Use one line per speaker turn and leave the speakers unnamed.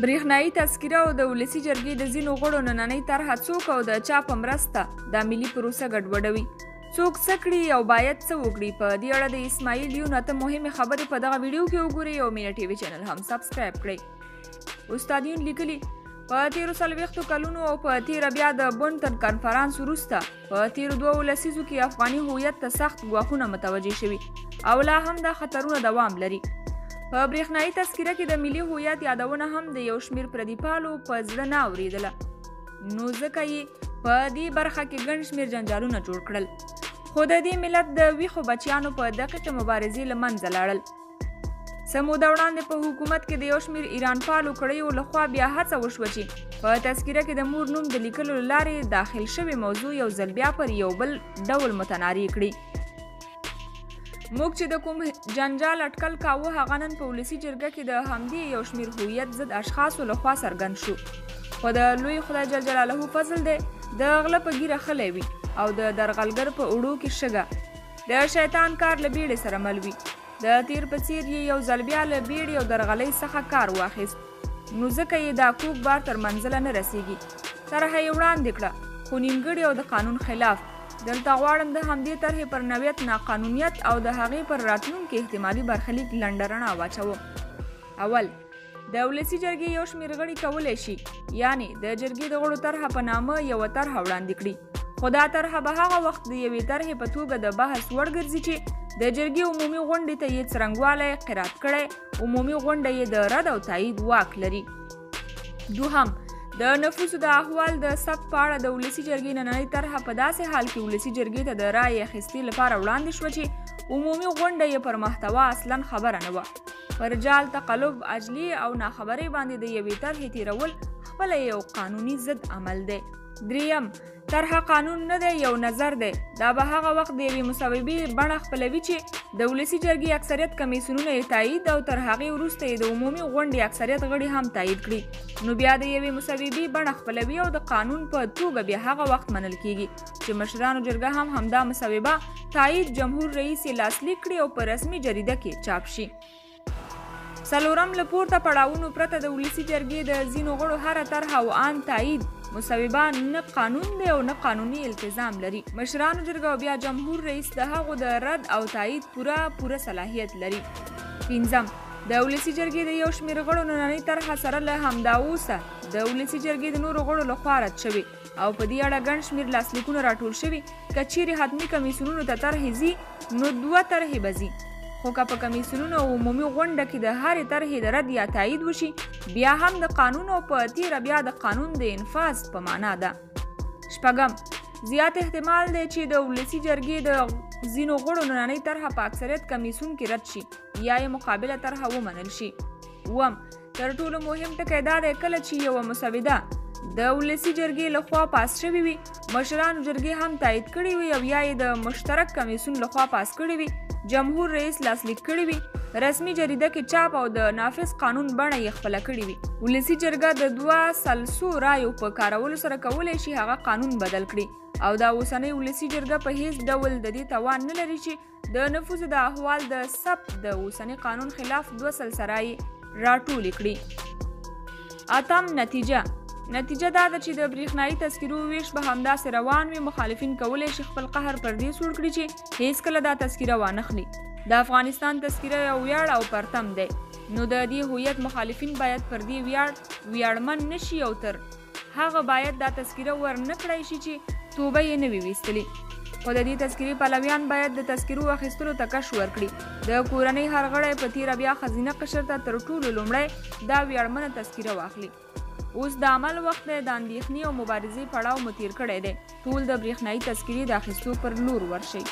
برېښنایي تذکره او د ولسي جرګې د ځینو غړو نننۍ طرحه څوک او د چا په مرسته دا ملي پروسه ګډوډوي، څوک څه کړي او باید څه وکړي. په دې اړه د اسماعیل یو نه مهمې خبرې په دغه ویډیو کې وګورئ او مینا ټي وي چینل هم سبسکرایب کړئ. استادیون لیکلي په تیرو 40 کلونو او په تیره بیا د بونټن کنفرانس وروسته په تیرو 2 لسیزو کې افغاني هویت ته سخت ګواښونه متوجه شوي او لا هم دا خطرونه دوام لري. په برېښنایي تذکره کې د ملي هویت یادونه هم د یو شمېر پردیپالو په زړه نه اورېدله، نو ځکه یې په دې برخه کې ګڼ شمېر جنجالونه جوړ کړل، خو د دې ملت د ویښو بچیانو په دقیقې مبارزې له منځه لاړل. څه موده وړاندې په حکومت کې د یو شمېر ایرانپالو کړیو لخوا بیا هڅه وشوه چې په تذکره کې د مور نوم د لیکلو له لارې داخل شوې موضوع یو ځل بیا پر یو بل ډول متناري کړي. موږ چې د کوم جنجال اټکل کاوه هغه نن په ولسي جرګه کې د همدې یو شمېر هویت ضد اشخاصو لخوا څرګند شو، خو د لوی خدای جل جلاله فضل دی د غله په ږیره خلی وي او د درغلګر په اوړو کې شګه، د شیطان کار له بیړې سره مل وي. د تیر په څیر یې یو ځل بیا له بیړې او درغلۍ څخه کار واخیست، نو ځکه یې دا کوږ بار تر منزله نه رسیږي. طرحه یې وړاندې کړه خو نیمګړې او د قانون خلاف. دلته غواړم د همدې طرحې پر نوعیت، ناقانونیت او د هغې پر راتلونکي احتمالي برخلیک لنډه رڼا واچوم. اول، د ولسي جرګې یو شمېر غړي کولی شي یعنې د جرګې د غړو طرحه په نامه یوه طرحه وړاندې کړي، خو دا طرحه به هغه وخت د یوې طرحې په توګه د بحث وړ ګرځي چې د جرګې عمومي غونډې ته یې څرنګوالی قرات کړی، عمومي غونډه یې د رد او تایید واک لري. دوهم، د نفوسو د احوال د ثبت په اړه د ولسي جرګې نننۍ طرحه په داسې حال کې ولسي جرګې ته د رایې اخیستې لپاره وړاندې شوه چې عمومي غونډه یې پر محتوا اصلا خبره نه وه. پر جال، تقلب، عجلې او ناخبرۍ باندې د یوې طرحې تیرول خپله یو قانوني ضد عمل دی. دریم، طرحه قانون نه دی، یو نظر دی. دا به هغه وخت د یوې مصوبې بڼه خپلوي چې د ولسي جرګې اکثریت کمیسیونونه یې تایید او تر هغې وروسته یې د عمومي غونډې اکثریت غړي هم تایید کړي، نو بیا د یوې مصوبې بڼه خپلوي او د قانون په توګه بیا هغه وخت منل کیږي چې مشرانو جرګه هم همدا مصوبه تایید جمهور رئیس یې لاسلیک کړي او په رسمي جریده کې چاپ شي. څلورم، له پورته پړاوونو پرته د ولسي جرګې د ځینو غړو هره طرحه او ان تایید مصوبه نه قانون دی او نه قانوني التزام لري. مشرانو جرګه او بیا جمهور رئیس د هغو د رد او تایید پوره صلاحیت لري. پنځم، د ولسي جرګې د یو شمېر غړو نننۍ طرحه سره له همدا اوسه د ولسي جرګې د نورو غړو لخوا رد شوي او په دې اړه ګڼ شمېر لاسلیکونه راټول شوي. که چیرې حتمي کمیسیونونو ته طرحې ځي نو 2 طرحې به ځي، خو که په کمیسیونونو او عمومي غونډه کې د هرې طرحې د رد یا تایید وشي بیا هم د قانون او په تیره بیا د قانون د انفاذ په معنا ده. شپږم، زیات احتمال دی چې د ولسي جرګې د ځینو غړو نننۍ طرحه په اکثریت کمیسیون کې رد شي یا یې مقابله طرحه ومنل شي. اووم، تر ټولو مهم ټکی دا دی کله چې یوه مسوده د ولسي جرګې لخوا پاس شوې وي، مشرانو جرګې هم تایید کړې وي او یا یې د مشترک کمیسیون لخوا پاس کړې وي، جمهور رئیس لاسلیک کړی وي، رسمي جریده کې چاپ او د نافذ قانون بڼه یې خپله کړې وي. ولسي جرګه د 200 رایو په کارولو سره کولی شي هغه قانون بدل کړي او دا اوسنۍ ولسي جرګه په هیڅ ډول د دې توان نه لري چې د نفوسو د احوال د ثبت د اوسني قانون خلاف 200 رایې راټولې کړي. اتم، نتیجه دا ده چې د برېښنایي تذکرو ویش به همداسې روان وي. مخالفین کولی شي خپل قهر پر دې سوړ کړي چې هیڅکله دا تذکره وانخلي. د افغانستان تذکره یو ویاړ او پرتم دی، نو د دې هویت مخالفین باید پر دې ویاړمن نه شي او تر هغه باید دا تذکره ورنه کړی شي چې توبه یې نه وي ویستلې. خو د دې تذکرې پلویان باید د تذکرو اخیستلو ته کش ورکړي. د کورنۍ هر غړی په تیره بیا ښځینه قشر ته تر ټولو لومړی دا ویاړمنه تذکره واخلي. اوس د عمل وخت دی، د اندېښنې او مبارزې پړاو مو تیر کړی دی. ټول د برېښنایي تذکرې د اخیستو پر لور ورشئ.